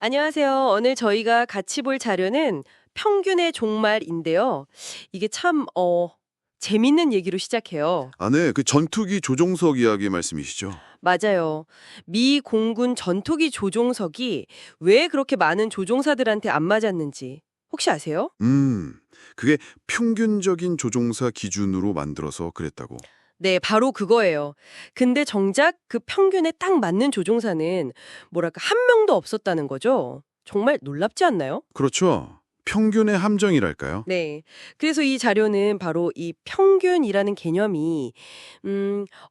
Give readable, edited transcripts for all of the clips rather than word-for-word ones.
안녕하세요. 오늘 저희가 같이 볼 자료는 평균의 종말인데요. 이게 참, 재밌는 얘기로 시작해요. 아, 네. 그 전투기 조종석 이야기 말씀이시죠? 맞아요. 미 공군 전투기 조종석이 왜 그렇게 많은 조종사들한테 안 맞았는지 혹시 아세요? 그게 평균적인 조종사 기준으로 만들어서 그랬다고. 네, 바로 그거예요. 근데 정작 그 평균에 딱 맞는 조종사는 뭐랄까 한 명도 없었다는 거죠. 정말 놀랍지 않나요? 그렇죠. 평균의 함정이랄까요? 네. 그래서 이 자료는 바로 이 평균이라는 개념이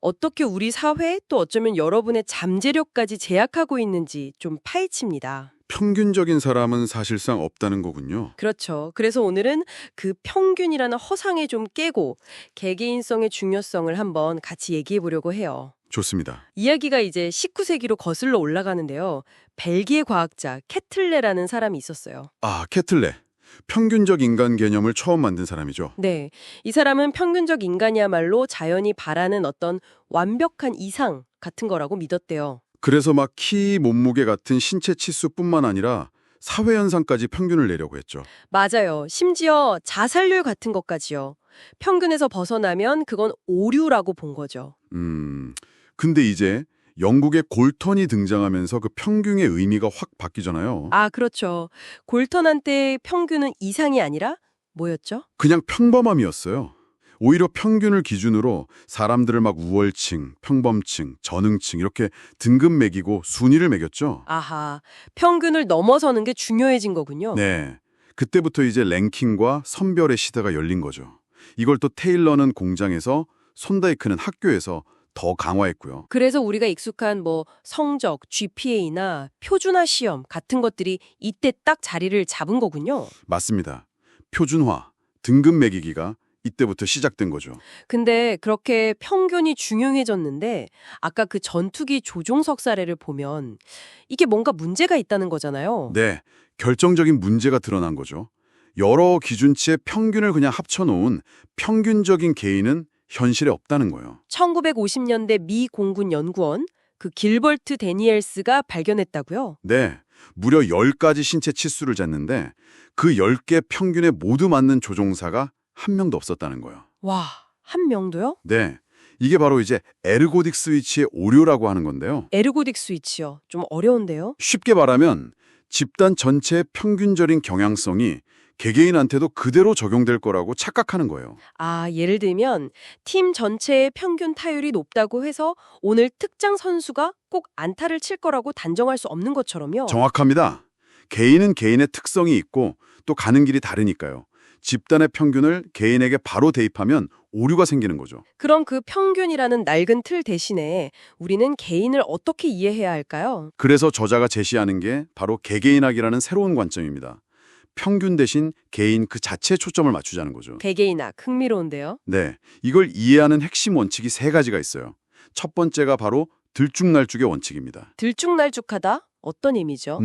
어떻게 우리 사회 또 어쩌면 여러분의 잠재력까지 제약하고 있는지 좀 파헤칩니다. 평균적인 사람은 사실상 없다는 거군요. 그렇죠. 그래서 오늘은 그 평균이라는 허상에 좀 깨고 개개인성의 중요성을 한번 같이 얘기해 보려고 해요. 좋습니다. 이야기가 이제 19세기로 거슬러 올라가는데요. 벨기에 과학자 캐틀레라는 사람이 있었어요. 아, 캐틀레. 평균적 인간 개념을 처음 만든 사람이죠. 네. 이 사람은 평균적 인간이야말로 자연이 바라는 어떤 완벽한 이상 같은 거라고 믿었대요. 그래서 막 키, 몸무게 같은 신체 치수뿐만 아니라 사회 현상까지 평균을 내려고 했죠. 맞아요. 심지어 자살률 같은 것까지요. 평균에서 벗어나면 그건 오류라고 본 거죠. 근데 이제 영국의 골턴이 등장하면서 그 평균의 의미가 확 바뀌잖아요. 아, 그렇죠. 골턴한테 평균은 이상이 아니라 뭐였죠? 그냥 평범함이었어요. 오히려 평균을 기준으로 사람들을 막 우월층, 평범층, 저능층 이렇게 등급 매기고 순위를 매겼죠. 아하, 평균을 넘어서는 게 중요해진 거군요. 네. 그때부터 이제 랭킹과 선별의 시대가 열린 거죠. 이걸 또 테일러는 공장에서, 손다이크는 학교에서 더 강화했고요. 그래서 우리가 익숙한 뭐 성적, GPA나 표준화 시험 같은 것들이 이때 딱 자리를 잡은 거군요. 맞습니다. 표준화, 등급 매기기가 이때부터 시작된 거죠. 근데 그렇게 평균이 중요해졌는데 아까 그 전투기 조종석 사례를 보면 이게 뭔가 문제가 있다는 거잖아요. 네, 결정적인 문제가 드러난 거죠. 여러 기준치의 평균을 그냥 합쳐놓은 평균적인 개인은 현실에 없다는 거예요. 1950년대 미 공군 연구원 그 길버트 데니엘스가 발견했다고요? 네, 무려 10가지 신체 치수를 쟀는데 그 10개 평균에 모두 맞는 조종사가 한 명도 없었다는 거예요. 와, 한 명도요? 네, 이게 바로 이제 에르고딕 스위치의 오류라고 하는 건데요. 에르고딕 스위치요. 좀 어려운데요? 쉽게 말하면 집단 전체의 평균적인 경향성이 개개인한테도 그대로 적용될 거라고 착각하는 거예요. 아, 예를 들면 팀 전체의 평균 타율이 높다고 해서 오늘 특정 선수가 꼭 안타를 칠 거라고 단정할 수 없는 것처럼요. 정확합니다. 개인은 개인의 특성이 있고 또 가는 길이 다르니까요. 집단의 평균을 개인에게 바로 대입하면 오류가 생기는 거죠. 그럼 그 평균이라는 낡은 틀 대신에 우리는 개인을 어떻게 이해해야 할까요? 그래서 저자가 제시하는 게 바로 개개인학이라는 새로운 관점입니다. 평균 대신 개인 그 자체에 초점을 맞추자는 거죠. 개개인학, 흥미로운데요. 네, 이걸 이해하는 핵심 원칙이 세 가지가 있어요. 첫 번째가 바로 들쭉날쭉의 원칙입니다. 들쭉날쭉하다? 어떤 의미죠?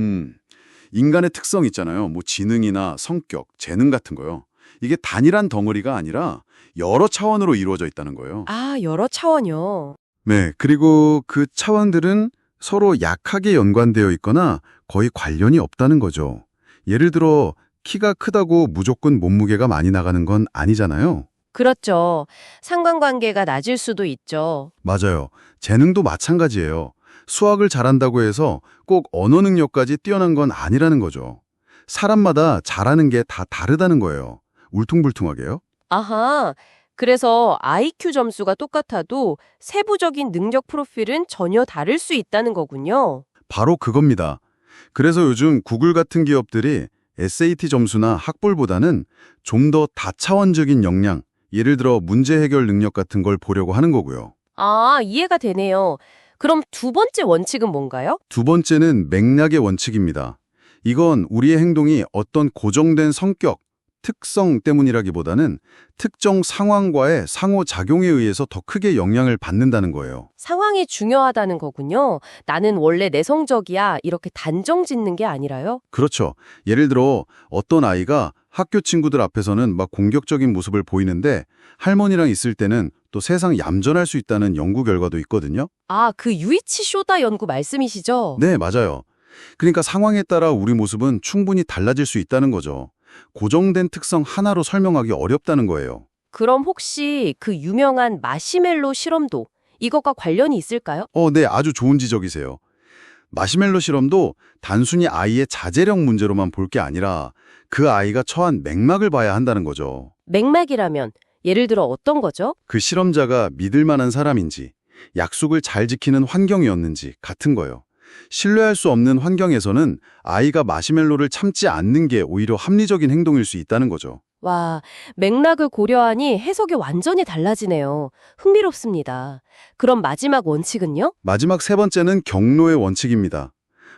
인간의 특성 있잖아요. 뭐 지능이나 성격, 재능 같은 거요. 이게 단일한 덩어리가 아니라 여러 차원으로 이루어져 있다는 거예요. 아, 여러 차원이요. 네, 그리고 그 차원들은 서로 약하게 연관되어 있거나 거의 관련이 없다는 거죠. 예를 들어 키가 크다고 무조건 몸무게가 많이 나가는 건 아니잖아요. 그렇죠. 상관관계가 낮을 수도 있죠. 맞아요. 재능도 마찬가지예요. 수학을 잘한다고 해서 꼭 언어 능력까지 뛰어난 건 아니라는 거죠. 사람마다 잘하는 게 다 다르다는 거예요. 울퉁불퉁하게요. 아하. 그래서 IQ 점수가 똑같아도 세부적인 능력 프로필은 전혀 다를 수 있다는 거군요. 바로 그겁니다. 그래서 요즘 구글 같은 기업들이 SAT 점수나 학벌보다는 좀 더 다차원적인 역량, 예를 들어 문제 해결 능력 같은 걸 보려고 하는 거고요. 아, 이해가 되네요. 그럼 두 번째 원칙은 뭔가요? 두 번째는 맥락의 원칙입니다. 이건 우리의 행동이 어떤 고정된 성격, 특성 때문이라기보다는 특정 상황과의 상호작용에 의해서 더 크게 영향을 받는다는 거예요. 상황이 중요하다는 거군요. 나는 원래 내성적이야. 이렇게 단정 짓는 게 아니라요? 그렇죠. 예를 들어 어떤 아이가 학교 친구들 앞에서는 막 공격적인 모습을 보이는데 할머니랑 있을 때는 또 세상 얌전할 수 있다는 연구 결과도 있거든요. 아, 그 유이치 쇼다 연구 말씀이시죠? 네, 맞아요. 그러니까 상황에 따라 우리 모습은 충분히 달라질 수 있다는 거죠. 고정된 특성 하나로 설명하기 어렵다는 거예요. 그럼 혹시 그 유명한 마시멜로 실험도 이것과 관련이 있을까요? 네, 아주 좋은 지적이세요. 마시멜로 실험도 단순히 아이의 자제력 문제로만 볼 게 아니라 그 아이가 처한 맥락을 봐야 한다는 거죠. 맥락이라면 예를 들어 어떤 거죠? 그 실험자가 믿을 만한 사람인지, 약속을 잘 지키는 환경이었는지 같은 거요. 신뢰할 수 없는 환경에서는 아이가 마시멜로를 참지 않는 게 오히려 합리적인 행동일 수 있다는 거죠. 와, 맥락을 고려하니 해석이 완전히 달라지네요. 흥미롭습니다. 그럼 마지막 원칙은요? 마지막 세 번째는 경로의 원칙입니다.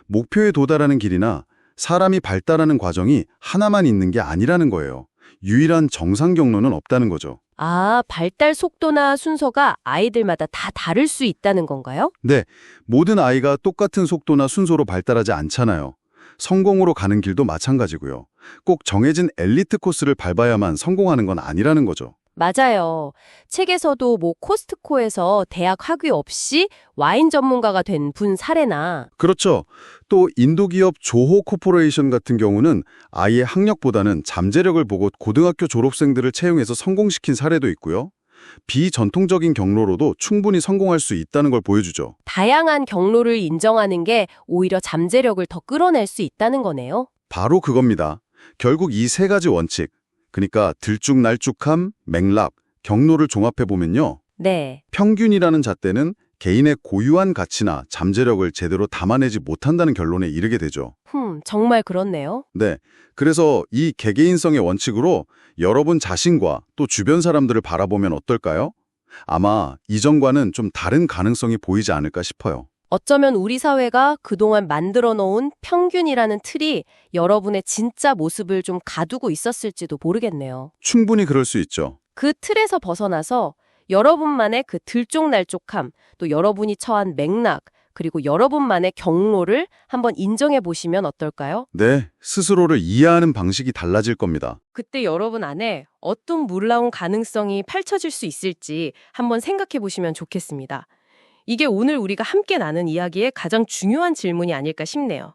목표에 도달하는 길이나 사람이 발달하는 과정이 하나만 있는 게 아니라는 거예요. 유일한 정상 경로는 없다는 거죠. 아, 발달 속도나 순서가 아이들마다 다 다를 수 있다는 건가요? 네, 모든 아이가 똑같은 속도나 순서로 발달하지 않잖아요. 성공으로 가는 길도 마찬가지고요. 꼭 정해진 엘리트 코스를 밟아야만 성공하는 건 아니라는 거죠. 맞아요. 책에서도 코스트코에서 대학 학위 없이 와인 전문가가 된 분 사례나 그렇죠. 또 인도 기업 조호 코퍼레이션 같은 경우는 아이의 학력보다는 잠재력을 보고 고등학교 졸업생들을 채용해서 성공시킨 사례도 있고요. 비전통적인 경로로도 충분히 성공할 수 있다는 걸 보여주죠. 다양한 경로를 인정하는 게 오히려 잠재력을 더 끌어낼 수 있다는 거네요. 바로 그겁니다. 결국 이 세 가지 원칙, 그러니까 들쭉날쭉함, 맥락, 경로를 종합해보면요. 네. 평균이라는 잣대는 개인의 고유한 가치나 잠재력을 제대로 담아내지 못한다는 결론에 이르게 되죠. 정말 그렇네요. 네. 그래서 이 개개인성의 원칙으로 여러분 자신과 또 주변 사람들을 바라보면 어떨까요? 아마 이전과는 좀 다른 가능성이 보이지 않을까 싶어요. 어쩌면 우리 사회가 그동안 만들어 놓은 평균이라는 틀이 여러분의 진짜 모습을 좀 가두고 있었을지도 모르겠네요. 충분히 그럴 수 있죠. 그 틀에서 벗어나서 여러분만의 그 들쭉날쭉함, 또 여러분이 처한 맥락, 그리고 여러분만의 경로를 한번 인정해 보시면 어떨까요? 네, 스스로를 이해하는 방식이 달라질 겁니다. 그때 여러분 안에 어떤 놀라운 가능성이 펼쳐질 수 있을지 한번 생각해 보시면 좋겠습니다. 이게 오늘 우리가 함께 나눈 이야기의 가장 중요한 질문이 아닐까 싶네요.